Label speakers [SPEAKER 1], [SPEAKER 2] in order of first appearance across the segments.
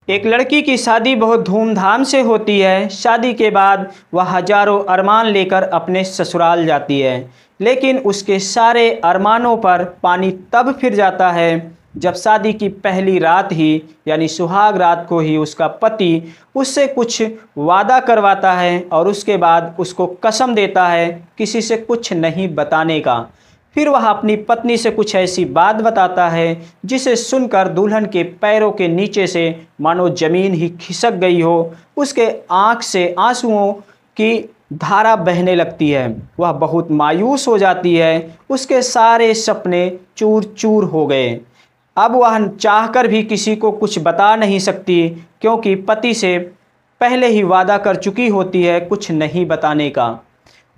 [SPEAKER 1] एक लड़की की शादी बहुत धूमधाम से होती है। शादी के बाद वह हजारों अरमान लेकर अपने ससुराल जाती है, लेकिन उसके सारे अरमानों पर पानी तब फिर जाता है जब शादी की पहली रात ही यानी सुहाग रात को ही उसका पति उससे कुछ वादा करवाता है और उसके बाद उसको कसम देता है किसी से कुछ नहीं बताने का। फिर वह अपनी पत्नी से कुछ ऐसी बात बताता है जिसे सुनकर दुल्हन के पैरों के नीचे से मानो जमीन ही खिसक गई हो। उसके आंख से आंसुओं की धारा बहने लगती है। वह बहुत मायूस हो जाती है। उसके सारे सपने चूर चूर हो गए। अब वह चाहकर भी किसी को कुछ बता नहीं सकती, क्योंकि पति से पहले ही वादा कर चुकी होती है कुछ नहीं बताने का।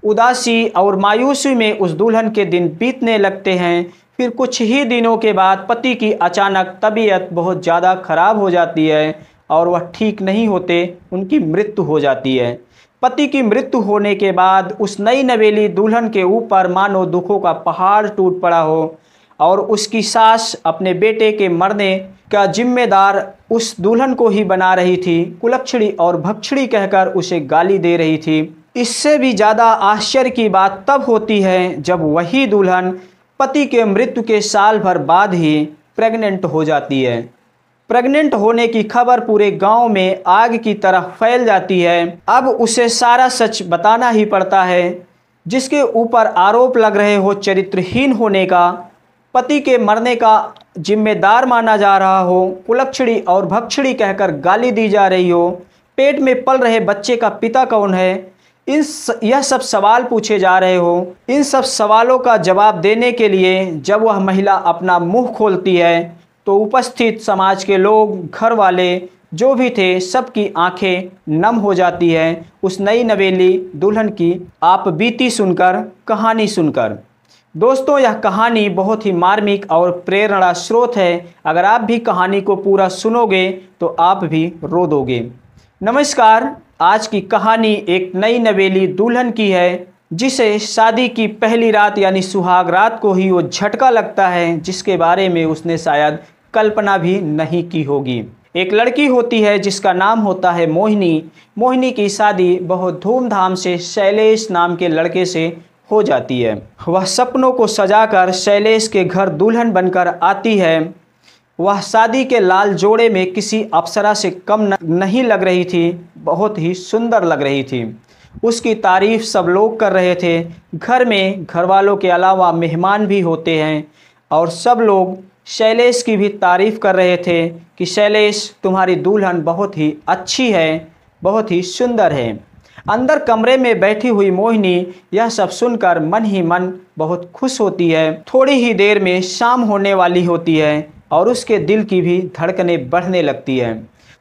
[SPEAKER 1] उदासी और मायूसी में उस दुल्हन के दिन बीतने लगते हैं। फिर कुछ ही दिनों के बाद पति की अचानक तबीयत बहुत ज़्यादा खराब हो जाती है और वह ठीक नहीं होते, उनकी मृत्यु हो जाती है। पति की मृत्यु होने के बाद उस नई नवेली दुल्हन के ऊपर मानो दुखों का पहाड़ टूट पड़ा हो और उसकी सास अपने बेटे के मरने का जिम्मेदार उस दुल्हन को ही बना रही थी। कुलक्षणी और भक्षणी कहकर उसे गाली दे रही थी। इससे भी ज़्यादा आश्चर्य की बात तब होती है जब वही दुल्हन पति के मृत्यु के साल भर बाद ही प्रेग्नेंट हो जाती है। प्रेग्नेंट होने की खबर पूरे गांव में आग की तरह फैल जाती है। अब उसे सारा सच बताना ही पड़ता है। जिसके ऊपर आरोप लग रहे हो चरित्रहीन होने का, पति के मरने का जिम्मेदार माना जा रहा हो, कुलक्षणी और भक्षणी कहकर गाली दी जा रही हो, पेट में पल रहे बच्चे का पिता कौन है, यह सब सवाल पूछे जा रहे हो। इन सब सवालों का जवाब देने के लिए जब वह महिला अपना मुंह खोलती है तो उपस्थित समाज के लोग, घर वाले जो भी थे, सबकी आंखें नम हो जाती है उस नई नवेली दुल्हन की आप बीती सुनकर, कहानी सुनकर। दोस्तों, यह कहानी बहुत ही मार्मिक और प्रेरणा स्रोत है। अगर आप भी कहानी को पूरा सुनोगे तो आप भी रो दोगे। नमस्कार। आज की कहानी एक नई नवेली दुल्हन की है जिसे शादी की पहली रात यानी सुहाग रात को ही वो झटका लगता है जिसके बारे में उसने शायद कल्पना भी नहीं की होगी। एक लड़की होती है जिसका नाम होता है मोहिनी। मोहिनी की शादी बहुत धूमधाम से शैलेश नाम के लड़के से हो जाती है। वह सपनों को सजाकर शैलेश के घर दुल्हन बनकर आती है। वह शादी के लाल जोड़े में किसी अप्सरा से कम नहीं लग रही थी, बहुत ही सुंदर लग रही थी। उसकी तारीफ सब लोग कर रहे थे। घर में घर वालों के अलावा मेहमान भी होते हैं और सब लोग शैलेश की भी तारीफ कर रहे थे कि शैलेश, तुम्हारी दुल्हन बहुत ही अच्छी है, बहुत ही सुंदर है। अंदर कमरे में बैठी हुई मोहिनी यह सब सुनकर मन ही मन बहुत खुश होती है। थोड़ी ही देर में शाम होने वाली होती है और उसके दिल की भी धड़कनें बढ़ने लगती है।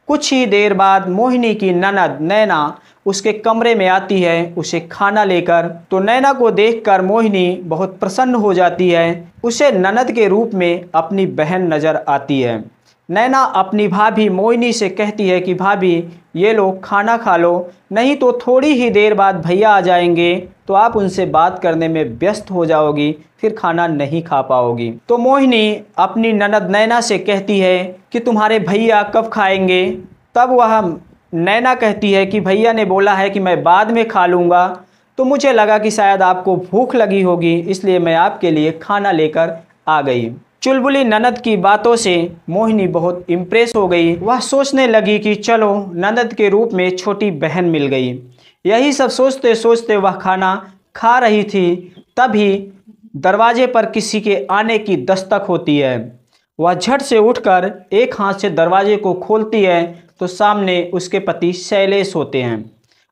[SPEAKER 1] कुछ ही देर बाद मोहिनी की ननद नैना उसके कमरे में आती है उसे खाना लेकर। तो नैना को देखकर मोहिनी बहुत प्रसन्न हो जाती है। उसे ननद के रूप में अपनी बहन नज़र आती है। नैना अपनी भाभी मोहिनी से कहती है कि भाभी, ये लो खाना खा लो, नहीं तो थोड़ी ही देर बाद भैया आ जाएंगे तो आप उनसे बात करने में व्यस्त हो जाओगी, फिर खाना नहीं खा पाओगी। तो मोहिनी अपनी ननद नैना से कहती है कि तुम्हारे भैया कब खाएंगे। तब वह नैना कहती है कि भैया ने बोला है कि मैं बाद में खा लूँगा, तो मुझे लगा कि शायद आपको भूख लगी होगी, इसलिए मैं आपके लिए खाना लेकर आ गई। चुलबुली ननद की बातों से मोहिनी बहुत इम्प्रेस हो गई। वह सोचने लगी कि चलो, ननद के रूप में छोटी बहन मिल गई। यही सब सोचते सोचते वह खाना खा रही थी, तभी दरवाजे पर किसी के आने की दस्तक होती है। वह झट से उठकर एक हाथ से दरवाजे को खोलती है तो सामने उसके पति शैलेश होते हैं।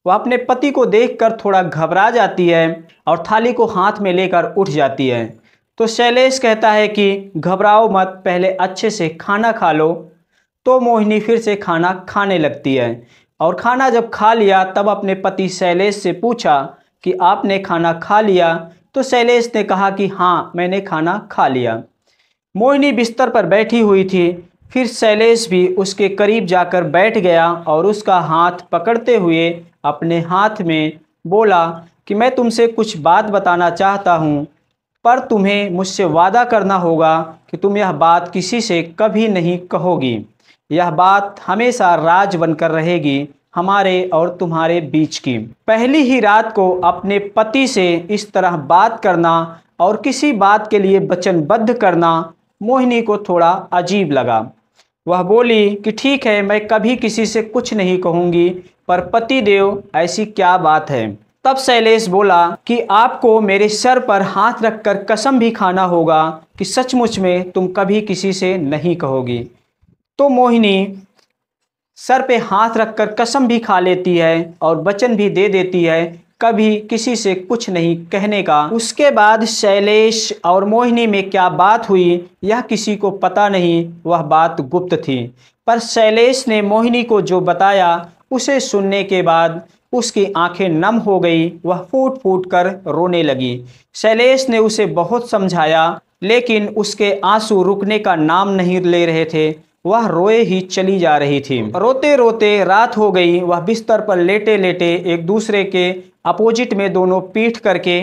[SPEAKER 1] वह अपने पति को देखकर थोड़ा घबरा जाती है और थाली को हाथ में लेकर उठ जाती है। तो शैलेश कहता है कि घबराओ मत, पहले अच्छे से खाना खा लो। तो मोहिनी फिर से खाना खाने लगती है और खाना जब खा लिया तब अपने पति शैलेश से पूछा कि आपने खाना खा लिया। तो शैलेश ने कहा कि हाँ, मैंने खाना खा लिया। मोहिनी बिस्तर पर बैठी हुई थी। फिर शैलेश भी उसके करीब जाकर बैठ गया और उसका हाथ पकड़ते हुए अपने हाथ में बोला कि मैं तुमसे कुछ बात बताना चाहता हूँ, पर तुम्हें मुझसे वादा करना होगा कि तुम यह बात किसी से कभी नहीं कहोगी। यह बात हमेशा राज बनकर रहेगी हमारे और तुम्हारे बीच की। पहली ही रात को अपने पति से इस तरह बात करना और किसी बात के लिए वचनबद्ध करना मोहिनी को थोड़ा अजीब लगा। वह बोली कि ठीक है, मैं कभी किसी से कुछ नहीं कहूँगी, पर पतिदेव ऐसी क्या बात है। तब शैलेश बोला कि आपको मेरे सर पर हाथ रखकर कसम भी खाना होगा कि सचमुच में तुम कभी किसी से नहीं कहोगी। तो मोहिनी सर पे हाथ रखकर कसम भी खा लेती है और वचन भी दे देती है कभी किसी से कुछ नहीं कहने का। उसके बाद शैलेश और मोहिनी में क्या बात हुई यह किसी को पता नहीं, वह बात गुप्त थी। पर शैलेश ने मोहिनी को जो बताया उसे सुनने के बाद उसकी आंखें नम हो गई, वह फूट फूट कर रोने लगी। शैलेश ने उसे बहुत समझाया लेकिन उसके आंसू रुकने का नाम नहीं ले रहे थे, वह रोए ही चली जा रही थी। रोते रोते रात हो गई। वह बिस्तर पर लेटे लेटे एक दूसरे के अपोजिट में दोनों पीठ करके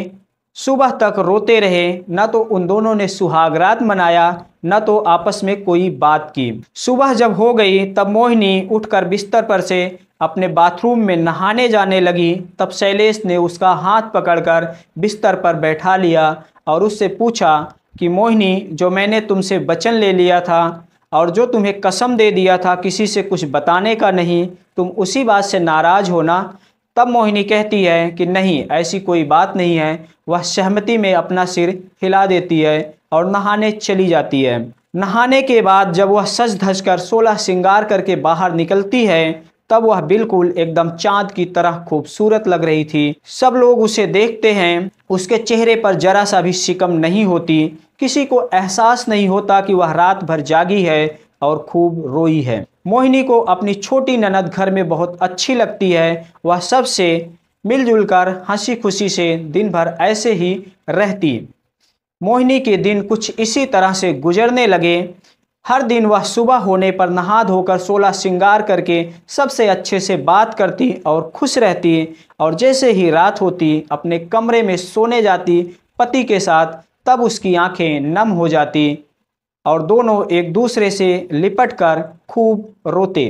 [SPEAKER 1] सुबह तक रोते रहे। न तो उन दोनों ने सुहागरात मनाया न तो आपस में कोई बात की। सुबह जब हो गई तब मोहिनी उठकर बिस्तर पर से अपने बाथरूम में नहाने जाने लगी। तब शैलेश ने उसका हाथ पकड़कर बिस्तर पर बैठा लिया और उससे पूछा कि मोहिनी, जो मैंने तुमसे वचन ले लिया था और जो तुम्हें कसम दे दिया था किसी से कुछ बताने का नहीं, तुम उसी बात से नाराज हो ना। तब मोहिनी कहती है कि नहीं, ऐसी कोई बात नहीं है। वह सहमति में अपना सिर हिला देती है और नहाने चली जाती है। नहाने के बाद जब वह सज धज कर 16 श्रृंगार करके बाहर निकलती है तब वह बिल्कुल एकदम चाँद की तरह खूबसूरत लग रही थी। सब लोग उसे देखते हैं, उसके चेहरे पर जरा सा भी शिकम नहीं होती। किसी को एहसास नहीं होता कि वह रात भर जागी है और खूब रोई है। मोहिनी को अपनी छोटी ननद घर में बहुत अच्छी लगती है। वह सबसे मिलजुल कर हंसी खुशी से दिन भर ऐसे ही रहती। मोहिनी के दिन कुछ इसी तरह से गुजरने लगे। हर दिन वह सुबह होने पर नहा धोकर 16 श्रृंगार करके सबसे अच्छे से बात करती और खुश रहती, और जैसे ही रात होती अपने कमरे में सोने जाती पति के साथ, तब उसकी आंखें नम हो जाती और दोनों एक दूसरे से लिपट कर खूब रोते।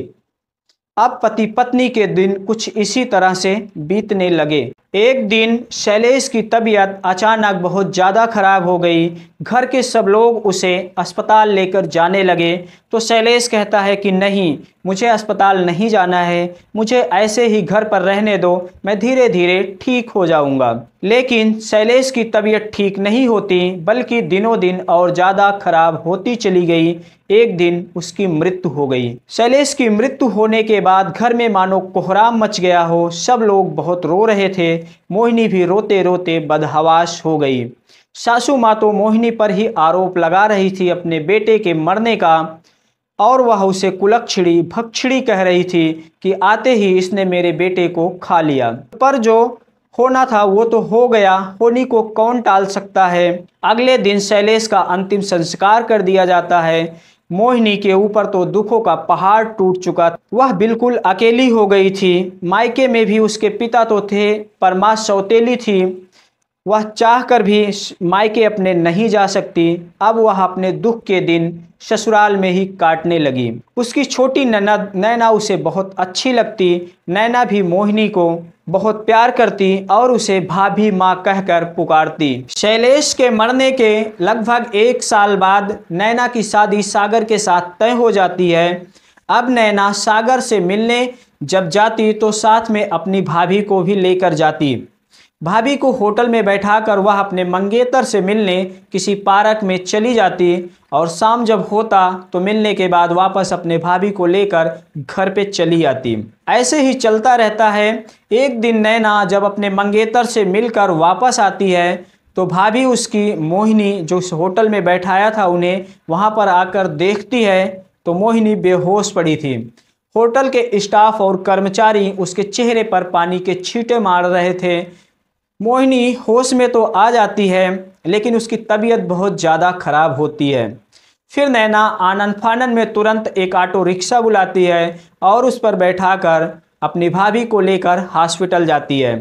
[SPEAKER 1] अब पति पत्नी के दिन कुछ इसी तरह से बीतने लगे। एक दिन शैलेश की तबीयत अचानक बहुत ज़्यादा खराब हो गई। घर के सब लोग उसे अस्पताल लेकर जाने लगे तो शैलेश कहता है कि नहीं, मुझे अस्पताल नहीं जाना है, मुझे ऐसे ही घर पर रहने दो, मैं धीरे धीरे ठीक हो जाऊंगा। लेकिन शैलेश की तबीयत ठीक नहीं होती बल्कि दिनों दिन और ज़्यादा खराब होती चली गई। एक दिन उसकी मृत्यु हो गई। शैलेश की मृत्यु होने के बाद घर में मानो कोहराम मच गया हो। सब लोग बहुत रो रहे थे। मोहिनी भी रोते रोते बदहवास हो गई। सासू माँ तो मोहिनी पर ही आरोप लगा रही थी अपने बेटे के मरने का, और वह उसे कुलक्षणी भक्षणी कह रही थी कि आते ही इसने मेरे बेटे को खा लिया। पर जो होना था वो तो हो गया, होनी को कौन टाल सकता है। अगले दिन शैलेश का अंतिम संस्कार कर दिया जाता है। मोहिनी के ऊपर तो दुखों का पहाड़ टूट चुका। वह बिल्कुल अकेली हो गई थी। मायके में भी उसके पिता तो थे पर माँ सौतेली थी, वह चाहकर भी मायके अपने नहीं जा सकती। अब वह अपने दुख के दिन ससुराल में ही काटने लगी। उसकी छोटी ननद नैना उसे बहुत अच्छी लगती। नैना भी मोहिनी को बहुत प्यार करती और उसे भाभी माँ कहकर पुकारती। शैलेश के मरने के लगभग 1 साल बाद नैना की शादी सागर के साथ तय हो जाती है। अब नैना सागर से मिलने जब जाती तो साथ में अपनी भाभी को भी लेकर जाती। भाभी को होटल में बैठाकर वह अपने मंगेतर से मिलने किसी पार्क में चली जाती और शाम जब होता तो मिलने के बाद वापस अपने भाभी को लेकर घर पे चली आती। ऐसे ही चलता रहता है। एक दिन नैना जब अपने मंगेतर से मिलकर वापस आती है तो भाभी उसकी मोहिनी जो उस होटल में बैठाया था उन्हें वहाँ पर आकर देखती है तो मोहिनी बेहोश पड़ी थी। होटल के स्टाफ और कर्मचारी उसके चेहरे पर पानी के छींटे मार रहे थे। मोहिनी होश में तो आ जाती है लेकिन उसकी तबीयत बहुत ज़्यादा खराब होती है। फिर नैना आनन फानन में तुरंत एक ऑटो रिक्शा बुलाती है और उस पर बैठाकर अपनी भाभी को लेकर हॉस्पिटल जाती है।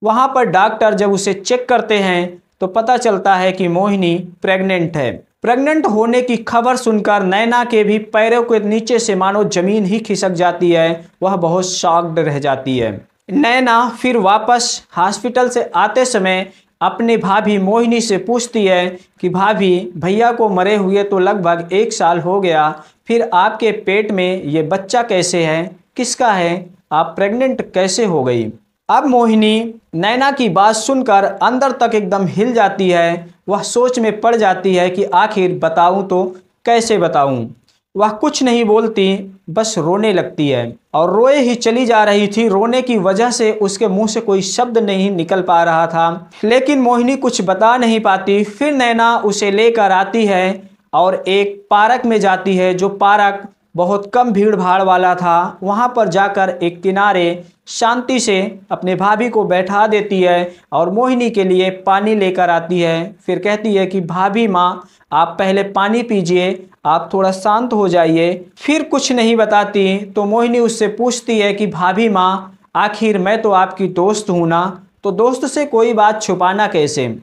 [SPEAKER 1] वहाँ पर डॉक्टर जब उसे चेक करते हैं तो पता चलता है कि मोहिनी प्रेग्नेंट है। प्रेग्नेंट होने की खबर सुनकर नैना के भी पैरों के नीचे से मानो जमीन ही खिसक जाती है। वह बहुत शॉक्ड रह जाती है। नैना फिर वापस हॉस्पिटल से आते समय अपने भाभी मोहिनी से पूछती है कि भाभी, भैया को मरे हुए तो लगभग 1 साल हो गया, फिर आपके पेट में ये बच्चा कैसे है, किसका है, आप प्रेग्नेंट कैसे हो गई। अब मोहिनी नैना की बात सुनकर अंदर तक एकदम हिल जाती है। वह सोच में पड़ जाती है कि आखिर बताऊं तो कैसे बताऊं। वह कुछ नहीं बोलती, बस रोने लगती है और रोए ही चली जा रही थी। रोने की वजह से उसके मुंह से कोई शब्द नहीं निकल पा रहा था, लेकिन मोहिनी कुछ बता नहीं पाती। फिर नैना उसे लेकर आती है और एक पार्क में जाती है, जो पार्क बहुत कम भीड़ भाड़ वाला था। वहाँ पर जाकर एक किनारे शांति से अपने भाभी को बैठा देती है और मोहिनी के लिए पानी लेकर आती है। फिर कहती है कि भाभी माँ, आप पहले पानी पीजिए, आप थोड़ा शांत हो जाइए। फिर कुछ नहीं बताती तो मोहिनी उससे पूछती है कि भाभी माँ, आखिर मैं तो आपकी दोस्त हूँ ना, तो दोस्त से कोई बात छुपाना कैसे,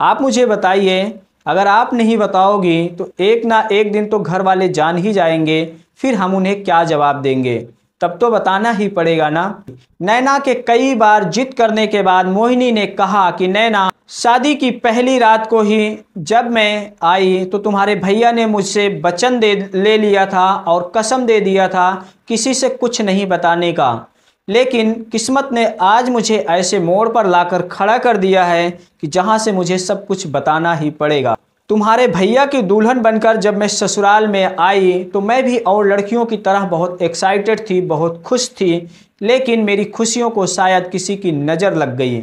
[SPEAKER 1] आप मुझे बताइए। अगर आप नहीं बताओगी तो एक ना एक दिन तो घर वाले जान ही जाएंगे, फिर हम उन्हें क्या जवाब देंगे, तब तो बताना ही पड़ेगा ना। नैना के कई बार जिद करने के बाद मोहिनी ने कहा कि नैना, शादी की पहली रात को ही जब मैं आई तो तुम्हारे भैया ने मुझसे वचन ले लिया था और कसम दे दिया था किसी से कुछ नहीं बताने का, लेकिन किस्मत ने आज मुझे ऐसे मोड़ पर लाकर खड़ा कर दिया है कि जहां से मुझे सब कुछ बताना ही पड़ेगा। तुम्हारे भैया की दुल्हन बनकर जब मैं ससुराल में आई तो मैं भी और लड़कियों की तरह बहुत एक्साइटेड थी, बहुत खुश थी, लेकिन मेरी खुशियों को शायद किसी की नज़र लग गई।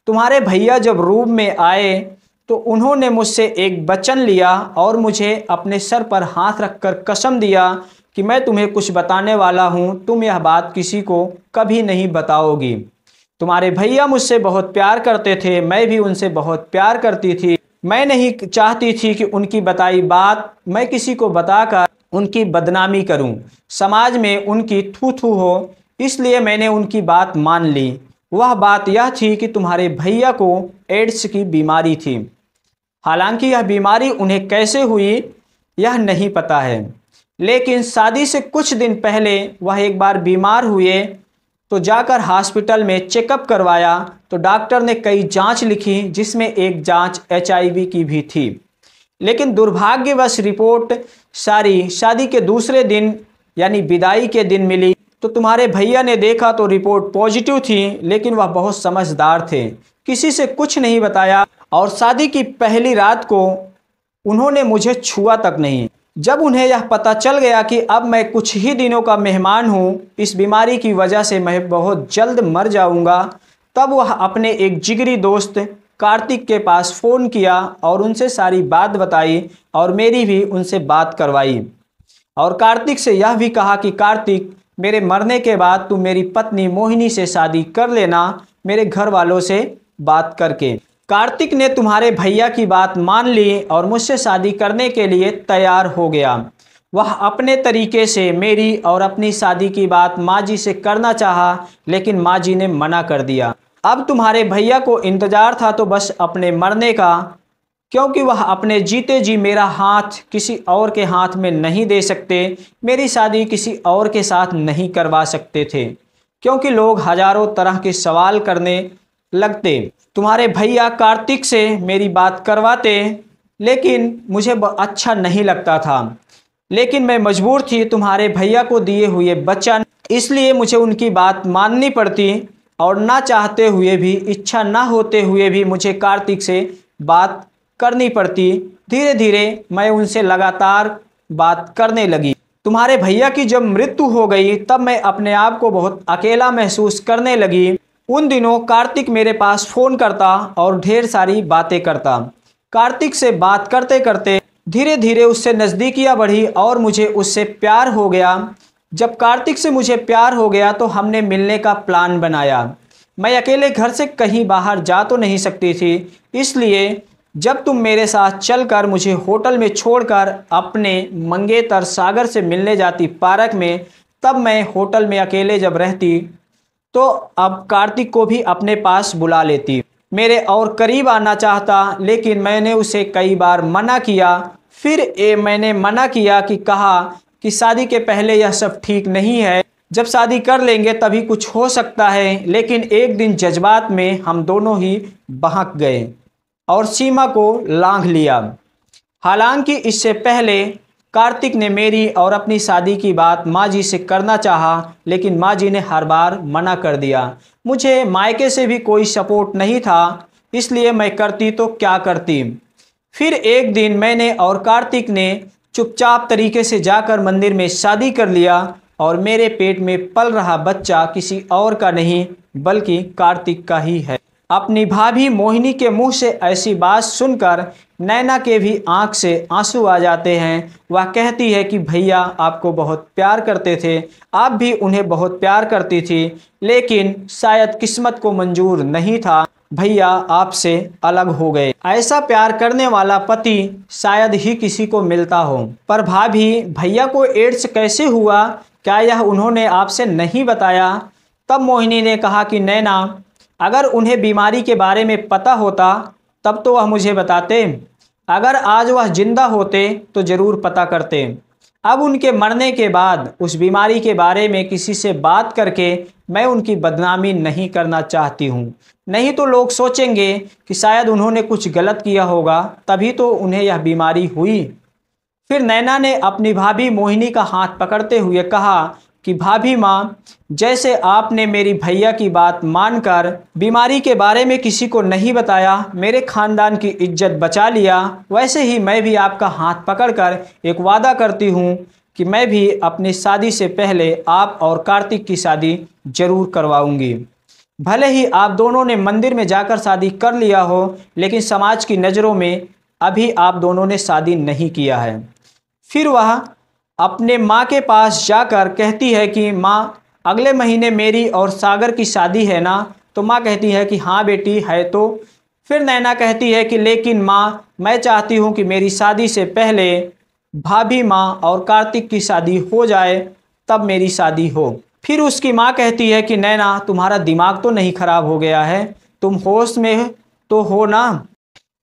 [SPEAKER 1] तुम्हारे भैया जब रूम में आए तो उन्होंने मुझसे एक वचन लिया और मुझे अपने सर पर हाथ रखकर कसम दिया कि मैं तुम्हें कुछ बताने वाला हूँ, तुम यह बात किसी को कभी नहीं बताओगी। तुम्हारे भैया मुझसे बहुत प्यार करते थे, मैं भी उनसे बहुत प्यार करती थी। मैं नहीं चाहती थी कि उनकी बताई बात मैं किसी को बताकर उनकी बदनामी करूं, समाज में उनकी थू थू हो, इसलिए मैंने उनकी बात मान ली। वह बात यह थी कि तुम्हारे भैया को एड्स की बीमारी थी। हालांकि यह बीमारी उन्हें कैसे हुई यह नहीं पता है, लेकिन शादी से कुछ दिन पहले वह एक बार बीमार हुए तो जाकर हॉस्पिटल में चेकअप करवाया तो डॉक्टर ने कई जांच लिखी, जिसमें एक जांच HIV की भी थी। लेकिन दुर्भाग्यवश रिपोर्ट सारी शादी के दूसरे दिन यानी विदाई के दिन मिली। तो तुम्हारे भैया ने देखा तो रिपोर्ट पॉजिटिव थी, लेकिन वह बहुत समझदार थे, किसी से कुछ नहीं बताया और शादी की पहली रात को उन्होंने मुझे छुआ तक नहीं। जब उन्हें यह पता चल गया कि अब मैं कुछ ही दिनों का मेहमान हूँ, इस बीमारी की वजह से मैं बहुत जल्द मर जाऊँगा, तब वह अपने एक जिगरी दोस्त कार्तिक के पास फ़ोन किया और उनसे सारी बात बताई और मेरी भी उनसे बात करवाई। और कार्तिक से यह भी कहा कि कार्तिक, मेरे मरने के बाद तुम मेरी पत्नी मोहिनी से शादी कर लेना, मेरे घर वालों से बात करके। कार्तिक ने तुम्हारे भैया की बात मान ली और मुझसे शादी करने के लिए तैयार हो गया। वह अपने तरीके से मेरी और अपनी शादी की बात माँ जी से करना चाहा, लेकिन माँ जी ने मना कर दिया। अब तुम्हारे भैया को इंतज़ार था तो बस अपने मरने का, क्योंकि वह अपने जीते जी मेरा हाथ किसी और के हाथ में नहीं दे सकते, मेरी शादी किसी और के साथ नहीं करवा सकते थे, क्योंकि लोग हजारों तरह के सवाल करने लगते। तुम्हारे भैया कार्तिक से मेरी बात करवाते, लेकिन मुझे अच्छा नहीं लगता था, लेकिन मैं मजबूर थी तुम्हारे भैया को दिए हुए वचन, इसलिए मुझे उनकी बात माननी पड़ती और ना चाहते हुए भी, इच्छा ना होते हुए भी मुझे कार्तिक से बात करनी पड़ती। धीरे धीरे मैं उनसे लगातार बात करने लगी। तुम्हारे भैया की जब मृत्यु हो गई तब मैं अपने आप को बहुत अकेला महसूस करने लगी। उन दिनों कार्तिक मेरे पास फ़ोन करता और ढेर सारी बातें करता। कार्तिक से बात करते करते धीरे धीरे उससे नज़दीकियाँ बढ़ी और मुझे उससे प्यार हो गया। जब कार्तिक से मुझे प्यार हो गया तो हमने मिलने का प्लान बनाया। मैं अकेले घर से कहीं बाहर जा तो नहीं सकती थी, इसलिए जब तुम मेरे साथ चलकर मुझे होटल में छोड़कर अपने मंगेतर सागर से मिलने जाती पार्क में, तब मैं होटल में अकेले जब रहती तो अब कार्तिक को भी अपने पास बुला लेती, मेरे और करीब आना चाहता, लेकिन मैंने उसे कई बार मना किया। फिर मैंने मना किया कि कहा कि शादी के पहले यह सब ठीक नहीं है, जब शादी कर लेंगे तभी कुछ हो सकता है। लेकिन एक दिन जज्बात में हम दोनों ही बहक गए और सीमा को लांघ लिया। हालांकि इससे पहले कार्तिक ने मेरी और अपनी शादी की बात माँ जी से करना चाहा, लेकिन माँ जी ने हर बार मना कर दिया। मुझे मायके से भी कोई सपोर्ट नहीं था, इसलिए मैं करती तो क्या करती। फिर एक दिन मैंने और कार्तिक ने चुपचाप तरीके से जाकर मंदिर में शादी कर लिया और मेरे पेट में पल रहा बच्चा किसी और का नहीं बल्कि कार्तिक का ही है। अपनी भाभी मोहिनी के मुंह से ऐसी बात सुनकर नैना के भी आंख से आंसू आ जाते हैं। वह कहती है कि भैया आपको बहुत प्यार करते थे, आप भी उन्हें बहुत प्यार करती थी, लेकिन शायद किस्मत को मंजूर नहीं था, भैया आपसे अलग हो गए। ऐसा प्यार करने वाला पति शायद ही किसी को मिलता हो। पर भाभी, भैया को एड्स कैसे हुआ, क्या यह उन्होंने आपसे नहीं बताया? तब मोहिनी ने कहा कि नैना, अगर उन्हें बीमारी के बारे में पता होता तब तो वह मुझे बताते। अगर आज वह जिंदा होते तो ज़रूर पता करते। अब उनके मरने के बाद उस बीमारी के बारे में किसी से बात करके मैं उनकी बदनामी नहीं करना चाहती हूँ, नहीं तो लोग सोचेंगे कि शायद उन्होंने कुछ गलत किया होगा तभी तो उन्हें यह बीमारी हुई। फिर नैना ने अपनी भाभी मोहिनी का हाथ पकड़ते हुए कहा कि भाभी माँ, जैसे आपने मेरी भैया की बात मानकर बीमारी के बारे में किसी को नहीं बताया, मेरे खानदान की इज्जत बचा लिया, वैसे ही मैं भी आपका हाथ पकड़कर एक वादा करती हूँ कि मैं भी अपनी शादी से पहले आप और कार्तिक की शादी जरूर करवाऊंगी। भले ही आप दोनों ने मंदिर में जाकर शादी कर लिया हो, लेकिन समाज की नज़रों में अभी आप दोनों ने शादी नहीं किया है। फिर वह अपने माँ के पास जाकर कहती है कि माँ, अगले महीने मेरी और सागर की शादी है ना? तो माँ कहती है कि हाँ बेटी है। तो फिर नैना कहती है कि लेकिन माँ, मैं चाहती हूँ कि मेरी शादी से पहले भाभी माँ और कार्तिक की शादी हो जाए, तब मेरी शादी हो। फिर उसकी माँ कहती है कि नैना, तुम्हारा दिमाग तो नहीं खराब हो गया है? तुम होश में तो हो ना?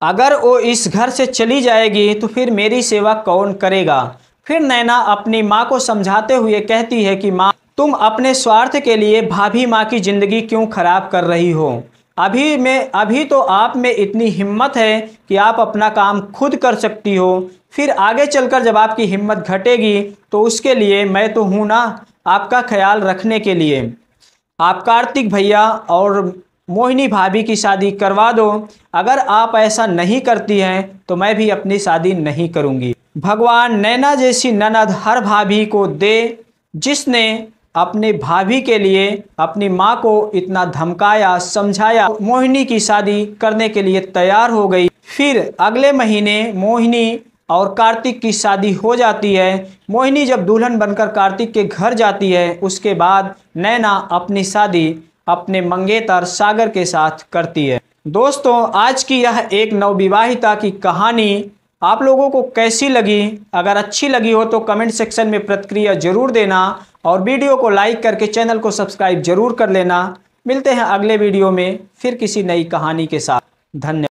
[SPEAKER 1] अगर वो इस घर से चली जाएगी तो फिर मेरी सेवा कौन करेगा? फिर नैना अपनी माँ को समझाते हुए कहती है कि माँ, तुम अपने स्वार्थ के लिए भाभी माँ की ज़िंदगी क्यों खराब कर रही हो? अभी तो आप में इतनी हिम्मत है कि आप अपना काम खुद कर सकती हो। फिर आगे चलकर जब आपकी हिम्मत घटेगी तो उसके लिए मैं तो हूँ ना, आपका ख्याल रखने के लिए। आप कार्तिक भैया और मोहिनी भाभी की शादी करवा दो। अगर आप ऐसा नहीं करती हैं तो मैं भी अपनी शादी नहीं करूँगी। भगवान नैना जैसी ननद हर भाभी को दे, जिसने अपने भाभी के लिए अपनी माँ को इतना धमकाया, समझाया, मोहिनी की शादी करने के लिए तैयार हो गई। फिर अगले महीने मोहिनी और कार्तिक की शादी हो जाती है। मोहिनी जब दुल्हन बनकर कार्तिक के घर जाती है, उसके बाद नैना अपनी शादी अपने मंगेतर सागर के साथ करती है। दोस्तों, आज की यह एक नवविवाहिता की कहानी आप लोगों को कैसी लगी? अगर अच्छी लगी हो तो कमेंट सेक्शन में प्रतिक्रिया जरूर देना और वीडियो को लाइक करके चैनल को सब्सक्राइब जरूर कर लेना। मिलते हैं अगले वीडियो में फिर किसी नई कहानी के साथ। धन्यवाद।